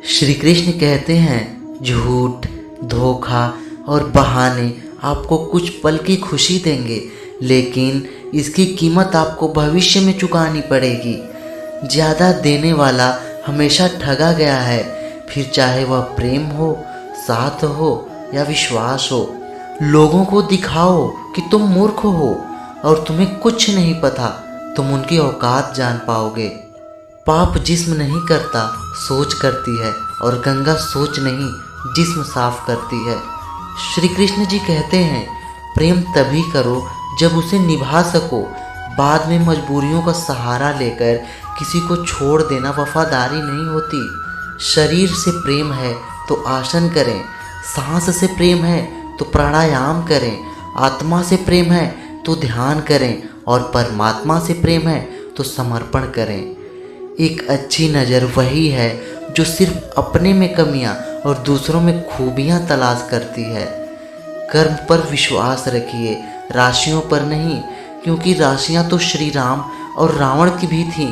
श्री कृष्ण कहते हैं झूठ, धोखा और बहाने आपको कुछ पल की खुशी देंगे, लेकिन इसकी कीमत आपको भविष्य में चुकानी पड़ेगी। ज़्यादा देने वाला हमेशा ठगा गया है, फिर चाहे वह प्रेम हो, साथ हो या विश्वास हो। लोगों को दिखाओ कि तुम मूर्ख हो और तुम्हें कुछ नहीं पता, तुम उनकी औकात जान पाओगे। पाप जिस्म नहीं करता, सोच करती है, और गंगा सोच नहीं जिस्म साफ करती है। श्री कृष्ण जी कहते हैं प्रेम तभी करो जब उसे निभा सको। बाद में मजबूरियों का सहारा लेकर किसी को छोड़ देना वफादारी नहीं होती। शरीर से प्रेम है तो आसन करें, सांस से प्रेम है तो प्राणायाम करें, आत्मा से प्रेम है तो ध्यान करें, और परमात्मा से प्रेम है तो समर्पण करें। एक अच्छी नज़र वही है जो सिर्फ अपने में कमियां और दूसरों में खूबियां तलाश करती है। कर्म पर विश्वास रखिए, राशियों पर नहीं, क्योंकि राशियां तो श्री राम और रावण की भी थीं,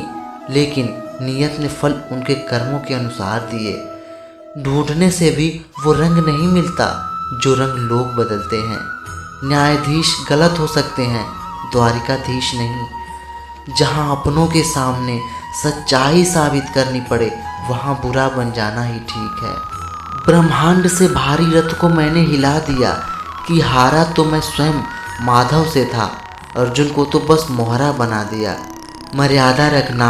लेकिन नियत ने फल उनके कर्मों के अनुसार दिए। ढूंढने से भी वो रंग नहीं मिलता जो रंग लोग बदलते हैं। न्यायाधीश गलत हो सकते हैं, द्वारिकाधीश नहीं। जहाँ अपनों के सामने सच्चाई साबित करनी पड़े, वहाँ बुरा बन जाना ही ठीक है। ब्रह्मांड से भारी रथ को मैंने हिला दिया कि हारा तो मैं स्वयं माधव से था, अर्जुन को तो बस मोहरा बना दिया। मर्यादा रखना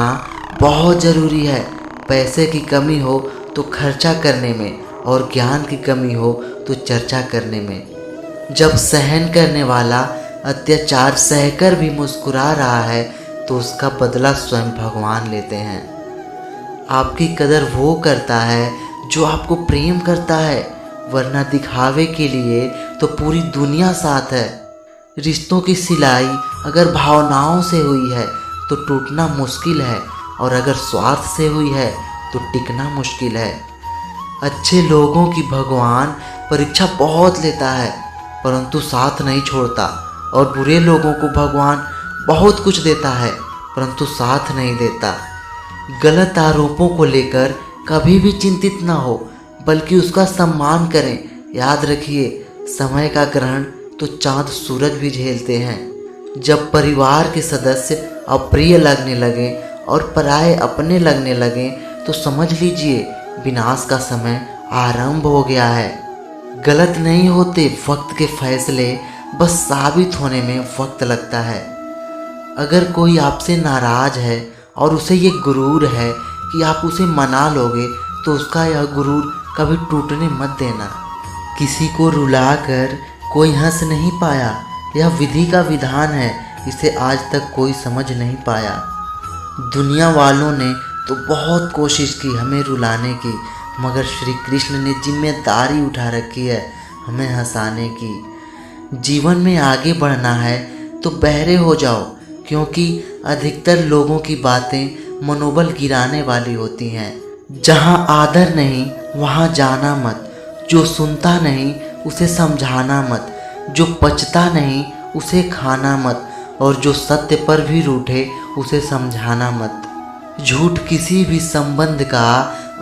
बहुत ज़रूरी है। पैसे की कमी हो तो खर्चा करने में, और ज्ञान की कमी हो तो चर्चा करने में। जब सहन करने वाला अत्याचार सहकर भी मुस्कुरा रहा है, तो उसका बदला स्वयं भगवान लेते हैं। आपकी कदर वो करता है जो आपको प्रेम करता है, वरना दिखावे के लिए तो पूरी दुनिया साथ है। रिश्तों की सिलाई अगर भावनाओं से हुई है तो टूटना मुश्किल है, और अगर स्वार्थ से हुई है तो टिकना मुश्किल है। अच्छे लोगों की भगवान परीक्षा बहुत लेता है, परंतु साथ नहीं छोड़ता, और बुरे लोगों को भगवान बहुत कुछ देता है, परंतु साथ नहीं देता। गलत आरोपों को लेकर कभी भी चिंतित ना हो, बल्कि उसका सम्मान करें। याद रखिए, समय का ग्रहण तो चांद सूरज भी झेलते हैं। जब परिवार के सदस्य अप्रिय लगने लगे और पराये अपने लगने लगे, तो समझ लीजिए विनाश का समय आरंभ हो गया है। गलत नहीं होते वक्त के फैसले, बस साबित होने में वक्त लगता है। अगर कोई आपसे नाराज है और उसे ये गुरूर है कि आप उसे मना लोगे, तो उसका यह गुरूर कभी टूटने मत देना। किसी को रुलाकर कोई हंस नहीं पाया, यह विधि का विधान है, इसे आज तक कोई समझ नहीं पाया। दुनिया वालों ने तो बहुत कोशिश की हमें रुलाने की, मगर श्री कृष्ण ने जिम्मेदारी उठा रखी है हमें हंसाने की। जीवन में आगे बढ़ना है तो बहरे हो जाओ, क्योंकि अधिकतर लोगों की बातें मनोबल गिराने वाली होती हैं। जहाँ आदर नहीं वहाँ जाना मत, जो सुनता नहीं उसे समझाना मत, जो पचता नहीं उसे खाना मत, और जो सत्य पर भी रूठे उसे समझाना मत। झूठ किसी भी संबंध का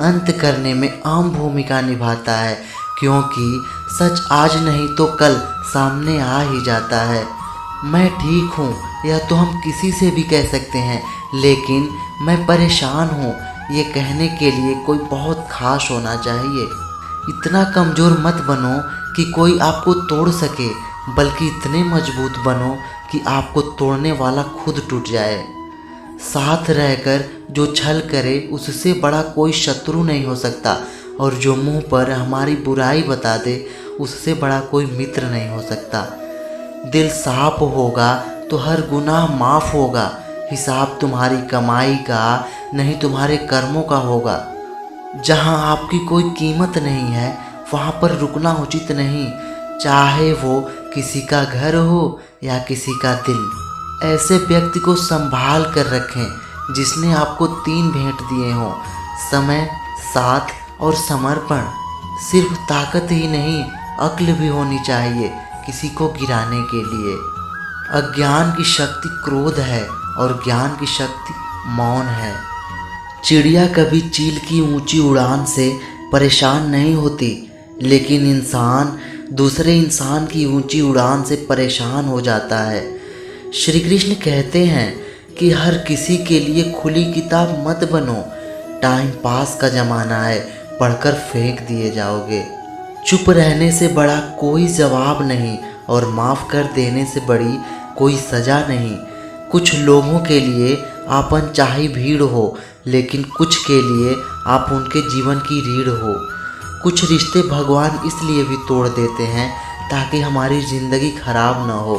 अंत करने में अहम भूमिका निभाता है, क्योंकि सच आज नहीं तो कल सामने आ ही जाता है। मैं ठीक हूँ यह तो हम किसी से भी कह सकते हैं, लेकिन मैं परेशान हूँ ये कहने के लिए कोई बहुत खास होना चाहिए। इतना कमज़ोर मत बनो कि कोई आपको तोड़ सके, बल्कि इतने मजबूत बनो कि आपको तोड़ने वाला खुद टूट जाए। साथ रहकर जो छल करे उससे बड़ा कोई शत्रु नहीं हो सकता, और जो मुंह पर हमारी बुराई बता दे उससे बड़ा कोई मित्र नहीं हो सकता। दिल साफ होगा तो हर गुनाह माफ़ होगा। हिसाब तुम्हारी कमाई का नहीं, तुम्हारे कर्मों का होगा। जहाँ आपकी कोई कीमत नहीं है वहाँ पर रुकना उचित नहीं, चाहे वो किसी का घर हो या किसी का दिल। ऐसे व्यक्ति को संभाल कर रखें जिसने आपको 3 भेंट दिए हों, समय, साथ और समर्पण। सिर्फ ताकत ही नहीं, अक्ल भी होनी चाहिए किसी को गिराने के लिए। अज्ञान की शक्ति क्रोध है और ज्ञान की शक्ति मौन है। चिड़िया कभी चील की ऊंची उड़ान से परेशान नहीं होती, लेकिन इंसान दूसरे इंसान की ऊंची उड़ान से परेशान हो जाता है। श्री कृष्ण कहते हैं कि हर किसी के लिए खुली किताब मत बनो। टाइम पास का ज़माना है, पढ़कर फेंक दिए जाओगे। चुप रहने से बड़ा कोई जवाब नहीं और माफ़ कर देने से बड़ी कोई सज़ा नहीं। कुछ लोगों के लिए आप अनचाही भीड़ हो, लेकिन कुछ के लिए आप उनके जीवन की रीढ़ हो। कुछ रिश्ते भगवान इसलिए भी तोड़ देते हैं ताकि हमारी ज़िंदगी खराब ना हो।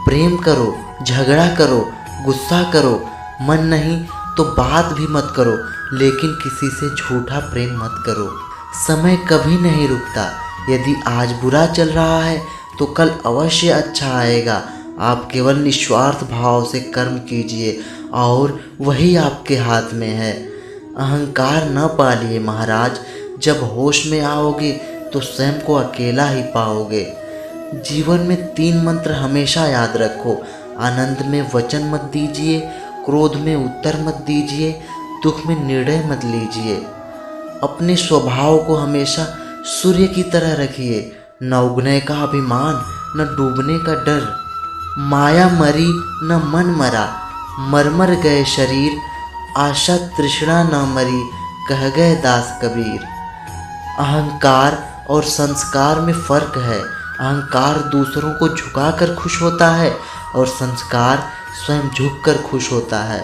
प्रेम करो, झगड़ा करो, गुस्सा करो, मन नहीं तो बात भी मत करो, लेकिन किसी से झूठा प्रेम मत करो। समय कभी नहीं रुकता। यदि आज बुरा चल रहा है तो कल अवश्य अच्छा आएगा। आप केवल निस्वार्थ भाव से कर्म कीजिए और वही आपके हाथ में है। अहंकार न पालिए महाराज। जब होश में आओगे तो स्वयं को अकेला ही पाओगे। जीवन में 3 मंत्र हमेशा याद रखो। आनंद में वचन मत दीजिए, क्रोध में उत्तर मत दीजिए, दुख में निर्णय मत लीजिए। अपने स्वभाव को हमेशा सूर्य की तरह रखिए। न उगने का अभिमान, न डूबने का डर। माया मरी न मन मरा, मर गए शरीर। आशा तृष्णा न मरी, कह गए दास कबीर। अहंकार और संस्कार में फर्क है। अहंकार दूसरों को झुकाकर खुश होता है और संस्कार स्वयं झुककर खुश होता है।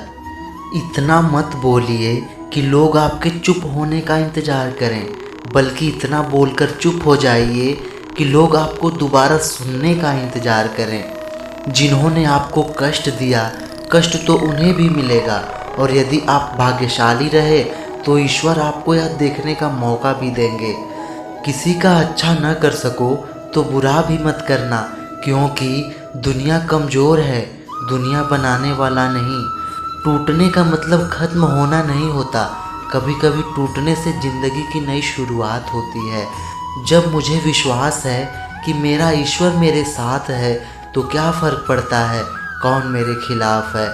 इतना मत बोलिए कि लोग आपके चुप होने का इंतज़ार करें, बल्कि इतना बोलकर चुप हो जाइए कि लोग आपको दोबारा सुनने का इंतज़ार करें। जिन्होंने आपको कष्ट दिया, कष्ट तो उन्हें भी मिलेगा। और यदि आप भाग्यशाली रहे तो ईश्वर आपको यह देखने का मौका भी देंगे। किसी का अच्छा न कर सको तो बुरा भी मत करना, क्योंकि दुनिया कमज़ोर है, दुनिया बनाने वाला नहीं। टूटने का मतलब ख़त्म होना नहीं होता। कभी कभी टूटने से ज़िंदगी की नई शुरुआत होती है। जब मुझे विश्वास है कि मेरा ईश्वर मेरे साथ है तो क्या फ़र्क पड़ता है कौन मेरे खिलाफ है।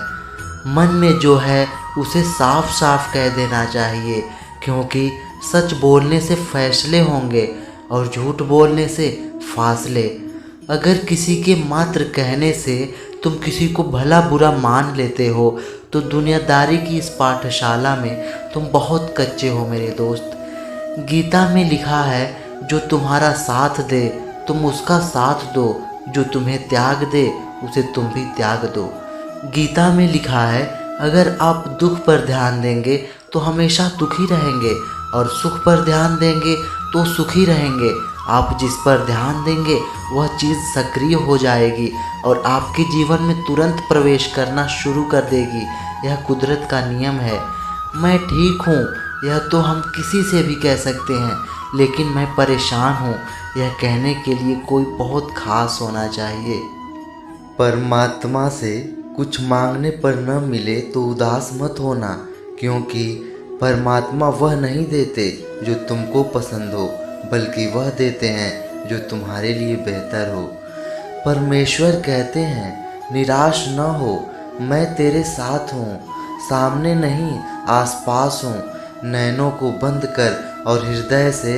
मन में जो है उसे साफ साफ कह देना चाहिए, क्योंकि सच बोलने से फैसले होंगे और झूठ बोलने से फासले। अगर किसी के मात्र कहने से तुम किसी को भला बुरा मान लेते हो तो दुनियादारी की इस पाठशाला में तुम बहुत कच्चे हो मेरे दोस्त। गीता में लिखा है, जो तुम्हारा साथ दे तुम उसका साथ दो, जो तुम्हें त्याग दे उसे तुम भी त्याग दो। गीता में लिखा है, अगर आप दुख पर ध्यान देंगे तो हमेशा दुखी रहेंगे और सुख पर ध्यान देंगे तो सुखी रहेंगे। आप जिस पर ध्यान देंगे वह चीज़ सक्रिय हो जाएगी और आपके जीवन में तुरंत प्रवेश करना शुरू कर देगी। यह कुदरत का नियम है। मैं ठीक हूँ यह तो हम किसी से भी कह सकते हैं, लेकिन मैं परेशान हूँ यह कहने के लिए कोई बहुत खास होना चाहिए। परमात्मा से कुछ मांगने पर न मिले तो उदास मत होना, क्योंकि परमात्मा वह नहीं देते जो तुमको पसंद हो, बल्कि वह देते हैं जो तुम्हारे लिए बेहतर हो। परमेश्वर कहते हैं, निराश न हो, मैं तेरे साथ हूँ, सामने नहीं आसपास हूँ। नैनों को बंद कर और हृदय से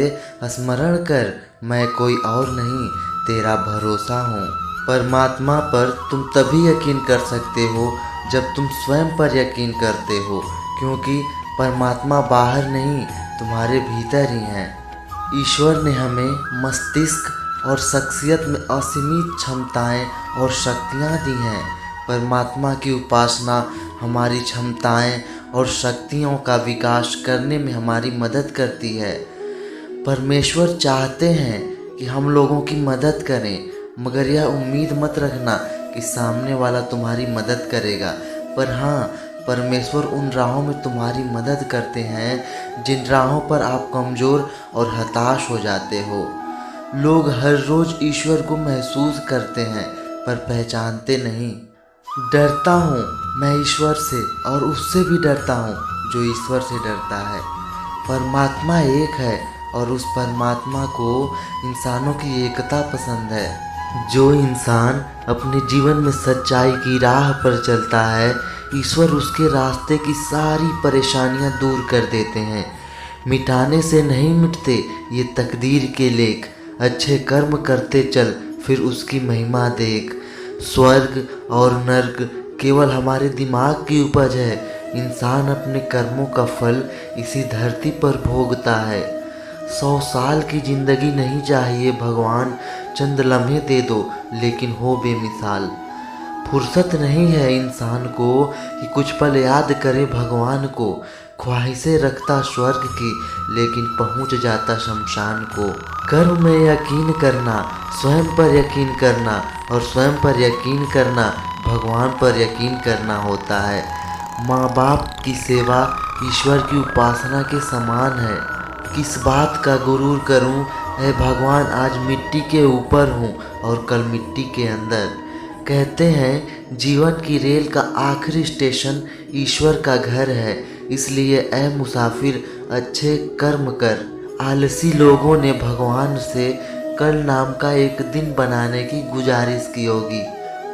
स्मरण कर, मैं कोई और नहीं तेरा भरोसा हूँ। परमात्मा पर तुम तभी यकीन कर सकते हो जब तुम स्वयं पर यकीन करते हो, क्योंकि परमात्मा बाहर नहीं तुम्हारे भीतर ही हैं। ईश्वर ने हमें मस्तिष्क और शख्सियत में असीमित क्षमताएं और शक्तियां दी हैं। परमात्मा की उपासना हमारी क्षमताएं और शक्तियों का विकास करने में हमारी मदद करती है। परमेश्वर चाहते हैं कि हम लोगों की मदद करें, मगर यह उम्मीद मत रखना कि सामने वाला तुम्हारी मदद करेगा। पर हाँ, परमेश्वर उन राहों में तुम्हारी मदद करते हैं जिन राहों पर आप कमज़ोर और हताश हो जाते हो। लोग हर रोज़ ईश्वर को महसूस करते हैं पर पहचानते नहीं। डरता हूँ मैं ईश्वर से और उससे भी डरता हूँ जो ईश्वर से डरता है। परमात्मा एक है और उस परमात्मा को इंसानों की एकता पसंद है। जो इंसान अपने जीवन में सच्चाई की राह पर चलता है, ईश्वर उसके रास्ते की सारी परेशानियां दूर कर देते हैं। मिटाने से नहीं मिटते ये तकदीर के लेख। अच्छे कर्म करते चल फिर उसकी महिमा देख। स्वर्ग और नर्क केवल हमारे दिमाग की उपज है। इंसान अपने कर्मों का फल इसी धरती पर भोगता है। 100 साल की जिंदगी नहीं चाहिए भगवान, चंद लम्हे दे दो लेकिन हो बेमिसाल। फुर्सत नहीं है इंसान को कि कुछ पल याद करे भगवान को। ख्वाहिशें रखता स्वर्ग की लेकिन पहुंच जाता शमशान को। कर्म में यकीन करना, स्वयं पर यकीन करना और स्वयं पर यकीन करना भगवान पर यकीन करना होता है। माँ बाप की सेवा ईश्वर की उपासना के समान है। किस बात का गुरूर करूं ऐ भगवान, आज मिट्टी के ऊपर हूँ और कल मिट्टी के अंदर। कहते हैं जीवन की रेल का आखिरी स्टेशन ईश्वर का घर है, इसलिए ऐ मुसाफिर अच्छे कर्म कर। आलसी लोगों ने भगवान से कल नाम का एक दिन बनाने की गुजारिश की होगी।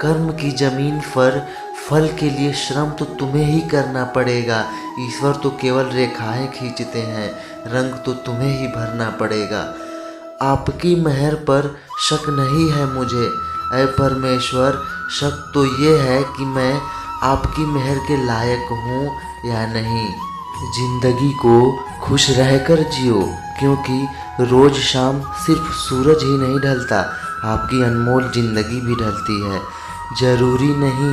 कर्म की जमीन पर फल के लिए श्रम तो तुम्हें ही करना पड़ेगा। ईश्वर तो केवल रेखाएं खींचते हैं, रंग तो तुम्हें ही भरना पड़ेगा। आपकी मेहर पर शक नहीं है मुझे ऐ परमेश्वर, शक तो ये है कि मैं आपकी मेहर के लायक हूँ या नहीं। जिंदगी को खुश रहकर जियो, क्योंकि रोज शाम सिर्फ सूरज ही नहीं ढलता, आपकी अनमोल जिंदगी भी ढलती है। जरूरी नहीं